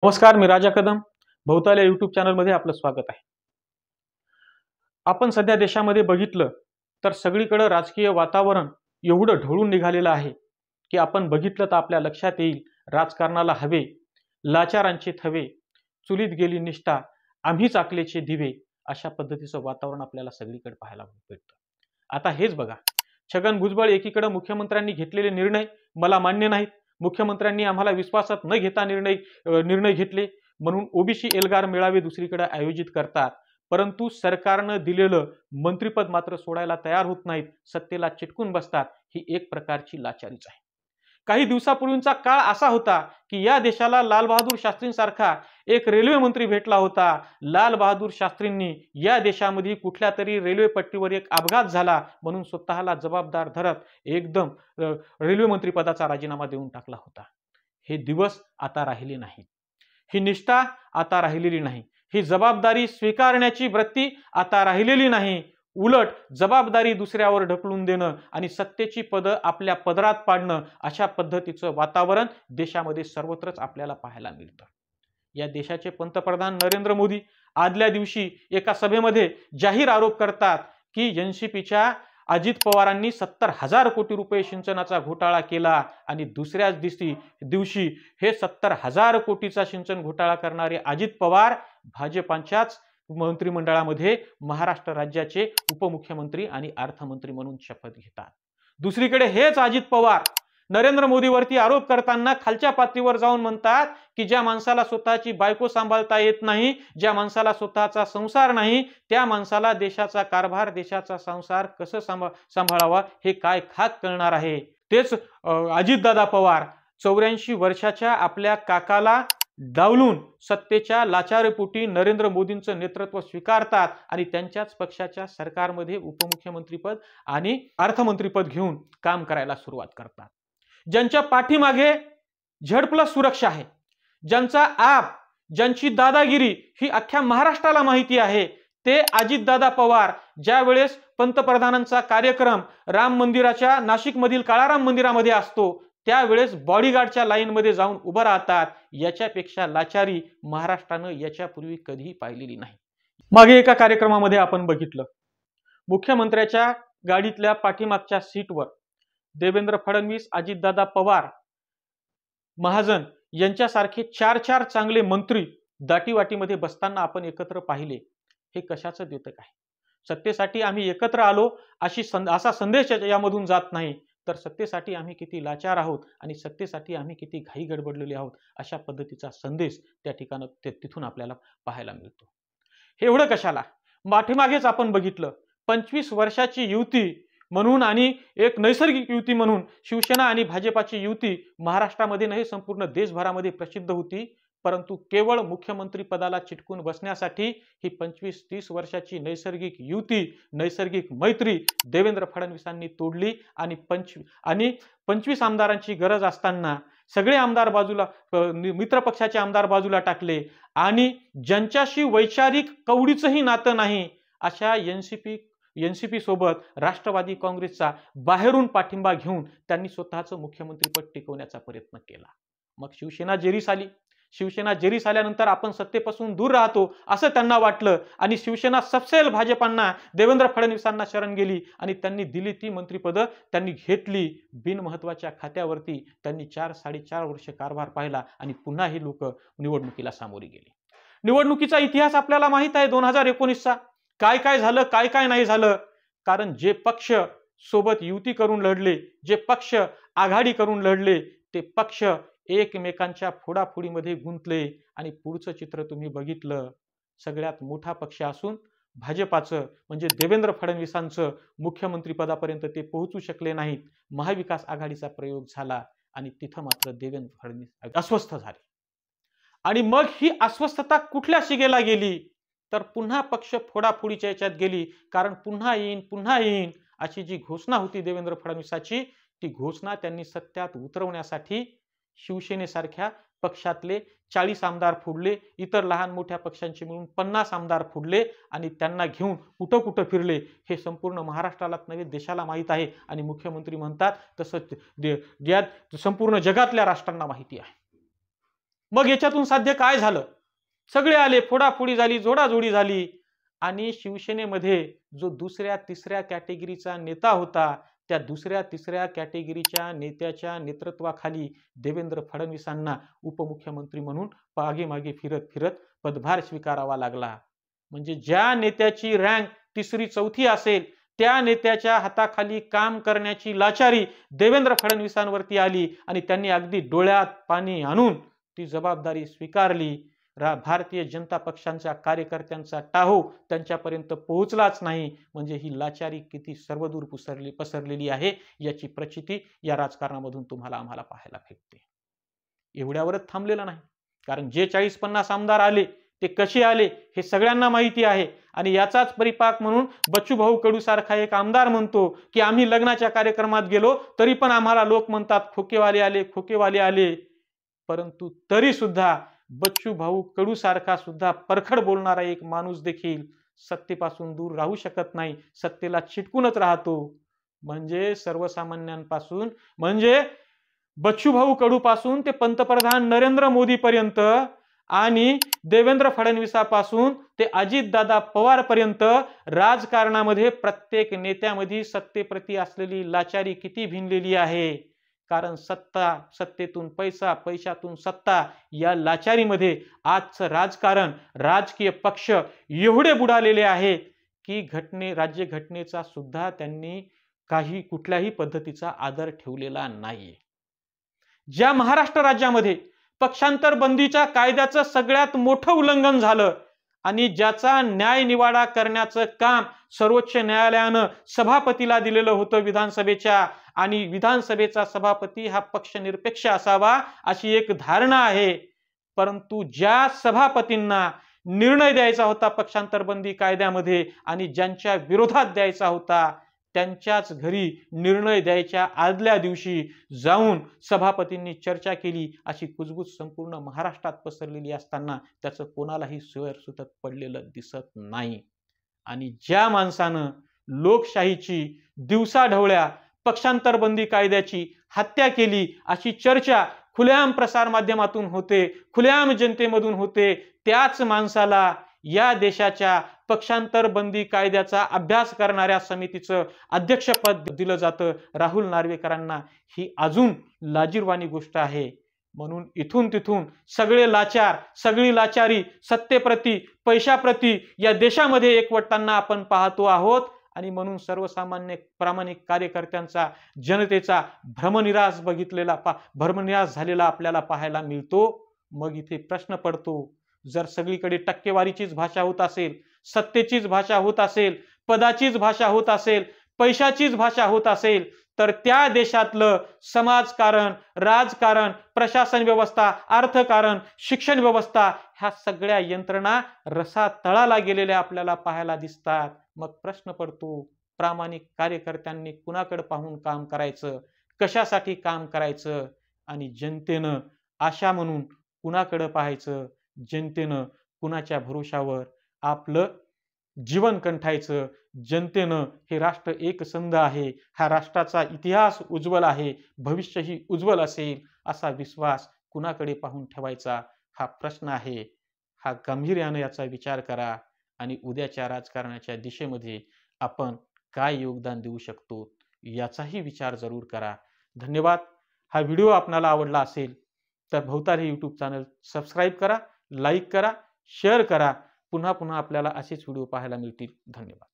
नमस्कार, मी राजा कदम. भोवताल या यूट्यूब चॅनलमध्ये आपलं स्वागत आहे. आपण सध्या देशामध्ये बघितलं तर सगळीकडे राजकीय वातावरण एवढं ढवळून निघालेलं आहे की आपण बघितलं तर आपल्या लक्षात येईल, राजकारणाला हवे, लाचारांचे थवे, चुलीत गेली निष्ठा, आम्हीच अकलेचे दिवे, अशा पद्धतीचं वातावरण आपल्याला सगळीकडे पाहायला भेटतं. आता हेच बघा, छगन भुजबळ एकीकडे मुख्यमंत्र्यांनी घेतलेले निर्णय मला मान्य नाहीत, मुख्यमंत्र्यांनी आम्हाला विश्वासात न घेता निर्णय घेतले म्हणून ओबीसी एल्गार मेळावे दुसरीकडे आयोजित करतात, परंतु सरकारनं दिलेलं मंत्रिपद मात्र सोडायला तयार होत नाहीत, सत्तेला चिटकून बसतात. ही एक प्रकारची लाचारीच आहे. काही दिवसापूर्वीचा काळ असा होता की या देशाला लाल बहादूर शास्त्रींसारखा एक रेल्वे मंत्री भेटला होता. लाल बहादूर शास्त्रींनी या देशामध्ये कुठल्या तरी रेल्वे पट्टीवर एक अपघात झाला म्हणून स्वतःला जबाबदार धरत एकदम रेल्वे मंत्री पदाचा राजीनामा देऊन टाकला होता. हे दिवस आता राहिले नाही, ही निष्ठा आता राहिलेली नाही, ही जबाबदारी स्वीकारण्याची वृत्ती आता राहिलेली नाही. उलट जबाबदारी दुसऱ्यावर ढकलून देणं आणि सत्तेची पदं आपल्या पदरात पाडणं, अशा पद्धतीचं वातावरण देशामध्ये सर्वत्रच आपल्याला पाहायला मिळतं. या देशाचे पंतप्रधान नरेंद्र मोदी आदल्या दिवशी एका सभेमध्ये जाहीर आरोप करतात की एनसीपीच्या अजित पवारांनी 70,000 कोटी रुपये सिंचनाचा घोटाळा केला आणि दुसऱ्याच दिवशी हे 70,000 कोटीचा सिंचन घोटाळा करणारे अजित पवार भाजपाच्याच मंत्रिमंडळामध्ये महाराष्ट्र राज्याचे उपमुख्यमंत्री आणि अर्थमंत्री म्हणून शपथ घेतात. दुसरीकडे हेच अजित पवार नरेंद्र मोदीवरती आरोप करताना खालच्या पातळीवर जाऊन म्हणतात की ज्या माणसाला स्वतःची बायको सांभाळता येत नाही, ज्या माणसाला स्वतःचा संसार नाही, त्या माणसाला देशाचा कारभार, देशाचा संसार कसं सांभाळावा हे काय खाक कळणार आहे. तेच अजितदादा पवार 84 वर्षाच्या आपल्या काकाला डावलून सत्तेच्या लाचारपोटी नरेंद्र मोदींचं नेतृत्व स्वीकारतात आणि त्यांच्याच पक्षाच्या सरकारमध्ये उपमुख्यमंत्रीपद आणि अर्थमंत्रीपद घेऊन काम करायला सुरुवात करतात. ज्यांच्या पाठीमागे झड+ सुरक्षा आहे, ज्यांचा आप, ज्यांची दादागिरी ही अख्ख्या महाराष्ट्राला माहिती आहे, ते अजितदादा पवार ज्या वेळेस पंतप्रधानांचा कार्यक्रम राम मंदिराच्या नाशिकमधील काळाराम मंदिरामध्ये असतो त्यावेळेस बॉडीगार्डच्या लाईनमध्ये जाऊन उभं राहतात. याच्यापेक्षा लाचारी महाराष्ट्रानं याच्यापूर्वी कधीही पाहिलेली नाही. मागे एका कार्यक्रमामध्ये आपण बघितलं, मुख्यमंत्र्याच्या गाडीतल्या पाठीमागच्या सीटवर देवेंद्र फडणवीस, अजितदादा पवार, महाजन यांच्यासारखे 4 चांगले मंत्री दाटीवाटीमध्ये बसताना आपण एकत्र पाहिले. हे कशाचं द्योतक आहे? सत्तेसाठी आम्ही एकत्र आलो असा संदेश यामधून जात नाही, तर सत्तेसाठी आम्ही किती लाचार आहोत आणि सत्तेसाठी आम्ही किती घाई गडबडलेले आहोत, अशा पद्धतीचा संदेश त्या ठिकाणी तिथून आपल्याला पाहायला मिळतो. हे एवढं कशाला? पाठीमागेच आपण बघितलं 25 वर्षाची युती म्हणून आणि एक नैसर्गिक युती म्हणून शिवसेना आणि भाजपाची युती महाराष्ट्रामध्ये नाही संपूर्ण देशभरामध्ये प्रसिद्ध होती, परंतु केवळ मुख्यमंत्री पदाला चिटकून बसण्यासाठी ही 25-30 वर्षाची नैसर्गिक युती, नैसर्गिक मैत्री देवेंद्र फडणवीसांनी तोडली आणि 25 आमदारांची गरज असताना सगळे आमदार बाजूला, मित्रपक्षाचे आमदार बाजूला टाकले आणि ज्यांच्याशी वैचारिक कवडीचंही नातं नाही अशा एनसीपी सोबत राष्ट्रवादी काँग्रेसचा बाहेरून पाठिंबा घेऊन त्यांनी स्वतःचं मुख्यमंत्रीपद टिकवण्याचा प्रयत्न केला. मग शिवसेना जेरीस आल्यानंतर आपण सत्तेपासून दूर राहतो असं त्यांना वाटलं आणि शिवसेना सपसेल भाजपांना, देवेंद्र फडणवीसांना शरण गेली आणि त्यांनी दिली ती मंत्रिपदं त्यांनी घेतली. बिनमहत्वाच्या खात्यावरती त्यांनी 4-4.5 वर्ष कारभार पाहिला आणि पुन्हा हे लोक निवडणुकीला सामोरी गेली. निवडणुकीचा इतिहास आपल्याला माहित आहे 2019चा. काय झालं, काय नाही झालं. कारण जे पक्ष सोबत युती करून लढले, जे पक्ष आघाडी करून लढले, ते पक्ष एकमेकांच्या फोडाफोडीमध्ये गुंतले आणि पुढचं चित्र तुम्ही बघितलं. सगळ्यात मोठा पक्ष असून भाजपाचं म्हणजे देवेंद्र फडणवीसांचं मुख्यमंत्रीपदापर्यंत ते पोहोचू शकले नाहीत. महाविकास आघाडीचा प्रयोग झाला आणि तिथं मात्र देवेंद्र फडणवीस अस्वस्थ झाले. आणि मग ही अस्वस्थता कुठल्या शिगेला गेली तर पुन्हा पक्ष फोडाफोडीच्या याच्यात गेली. कारण पुन्हा येईन अशी जी घोषणा होती देवेंद्र फडणवीसाची, ती घोषणा त्यांनी सत्यात उतरवण्यासाठी शिवसेनेसारख्या पक्षातले 40 आमदार फोडले, इतर लहान मोठ्या पक्षांचे मिळून 50 आमदार फोडले आणि त्यांना घेऊन कुठं फिरले हे संपूर्ण महाराष्ट्रालाच नव्हे देशाला माहीत आहे. आणि मुख्यमंत्री म्हणतात तसं संपूर्ण जगातल्या राष्ट्रांना माहिती आहे. मग याच्यातून साध्य काय झालं? सगळे आले, फोडाफोडी झाली, जोडाजोडी झाली आणि शिवसेनेमध्ये जो दुसऱ्या तिसऱ्या कॅटेगरीचा नेता होता, त्या दुसऱ्या तिसऱ्या कॅटेगरीच्या नेत्याच्या नेतृत्वाखाली देवेंद्र फडणवीसांना उपमुख्यमंत्री म्हणून मागे मागे फिरत फिरत पदभार स्वीकारावा लागला. म्हणजे ज्या नेत्याची रँक तिसरी चौथी असेल त्या नेत्याच्या हाताखाली काम करण्याची लाचारी देवेंद्र फडणवीसांवरती आली आणि त्यांनी अगदी डोळ्यात पाणी आणून ती जबाबदारी स्वीकारली. भारतीय जनता पक्षांच्या कार्यकर्त्यांचा टाहो त्यांच्यापर्यंत पोहोचलाच नाही. म्हणजे ही लाचारी किती सर्वदूर पसरलेली आहे याची प्रचिती या राजकारणामधून तुम्हाला आम्हाला पाहायला भेटते. एवढ्यावरच थांबलेलं नाही, कारण जे 40-50 आमदार आले ते कसे आले हे सगळ्यांना माहिती आहे. आणि याचाच परिपाक म्हणून बच्चूभाऊ कडू सारखा एक आमदार म्हणतो की आम्ही लग्नाच्या कार्यक्रमात गेलो तरी पण आम्हाला लोक म्हणतात खोकेवाले आले, खोकेवाले आले. परंतु तरी सुद्धा बच्चूभाऊ कडू सारखा सुद्धा परखड बोलणारा एक माणूस देखील सत्तेपासून दूर राहू शकत नाही, सत्तेला चिटकूनच राहतो. म्हणजे सर्वसामान्यांपासून, म्हणजे बच्चूभाऊ कडू पासून ते पंतप्रधान नरेंद्र मोदी पर्यंत आणि देवेंद्र फडणवीसापासून ते अजितदादा पवार पर्यंत राजकारणामध्ये प्रत्येक नेत्यामध्ये सत्तेप्रती असलेली लाचारी किती भिनलेली आहे. कारण सत्ता, सत्तेतून पैसा, पैशातून सत्ता या लाचारीमध्ये आजचं राजकारण, राजकीय पक्ष एवढे बुडालेले आहेत की राज्यघटनेचा सुद्धा त्यांनी कुठल्याही पद्धतीचा आदर ठेवलेला नाहीये. ज्या महाराष्ट्र राज्यामध्ये पक्षांतर बंदीच्या कायद्याचं सगळ्यात मोठं उल्लंघन झालं आणि ज्याचा न्याय निवाडा करण्याचं काम सर्वोच्च न्यायालयानं सभापतीला दिलेलं होतं विधानसभेच्या, आणि विधानसभेचा सभापती हा पक्षनिरपेक्ष असावा अशी एक धारणा आहे. परंतु ज्या सभापतींना निर्णय द्यायचा होता पक्षांतर बंदी कायद्यामध्ये आणि ज्यांच्या विरोधात द्यायचा होता त्यांच्याच घरी निर्णय द्यायच्या आदल्या दिवशी जाऊन सभापतींनी चर्चा केली अशी कुजबूज संपूर्ण महाराष्ट्रात पसरलेली असताना त्याचं कोणालाही सुतक पडलेलं दिसत नाही. आणि ज्या माणसानं लोकशाहीची दिवसाढवळ्या पक्षांतर बंदी कायद्याची हत्या केली अशी चर्चा खुलेआम प्रसार माध्यमातून होते, खुलेआम जनतेमधून होते, त्याच माणसाला या देशाच्या पक्षांतर बंदी कायद्याचा अभ्यास करणाऱ्या समितीचं अध्यक्षपद दिलं जातं राहुल नार्वेकरांना. ही अजून लाजिरवाणी गोष्ट आहे. म्हणून इथून तिथून सगळे लाचार, सगळी लाचारी सत्तेप्रती, पैशाप्रती या देशामध्ये एकवटताना आपण पाहतो आहोत. आणि म्हणून सर्वसामान्य प्रामाणिक कार्यकर्त्यांचा, जनतेचा भ्रमनिरास झालेला आपल्याला पाहायला मिळतो. मग इथे प्रश्न पडतो, जर सगळीकडे टक्केवारीचीच भाषा होत असेल, सत्तेचीच भाषा होत असेल, पदाचीच भाषा होत असेल, पैशाचीच भाषा होत असेल, तर त्या देशातलं समाजकारण, राजकारण, प्रशासन व्यवस्था, अर्थकारण, शिक्षण व्यवस्था ह्या सगळ्या यंत्रणा रसातळाला गेलेल्या आपल्याला पाहायला दिसतात. मग प्रश्न पडतो, प्रामाणिक कार्यकर्त्यांनी कुणाकडे पाहून काम करायचं, कशासाठी काम करायचं, आणि जनतेनं आशा म्हणून कुणाकडे पाहायचं, जनतेनं कुणाच्या भरोशावर आपलं जीवन कंठायचं. जनतेनं हे राष्ट्र एकसंध आहे, हा राष्ट्राचा इतिहास उज्ज्वल आहे, भविष्यही उज्ज्वल असेल असा विश्वास कुणाकडे पाहून ठेवायचा हा प्रश्न आहे. हा गांभीर्यानं याचा विचार करा आणि उद्याच्या राजकारणाच्या दिशेमध्ये आपण काय योगदान देऊ शकतो याचाही विचार जरूर करा. धन्यवाद. हा व्हिडिओ आपणाला आवडला असेल तर भवताल हे यूट्यूब चॅनल सबस्क्राईब करा, लाईक करा, शेअर करा. पुन्हा पुन्हा आपल्याला असेच व्हिडिओ पाहायला मिळतील. धन्यवाद.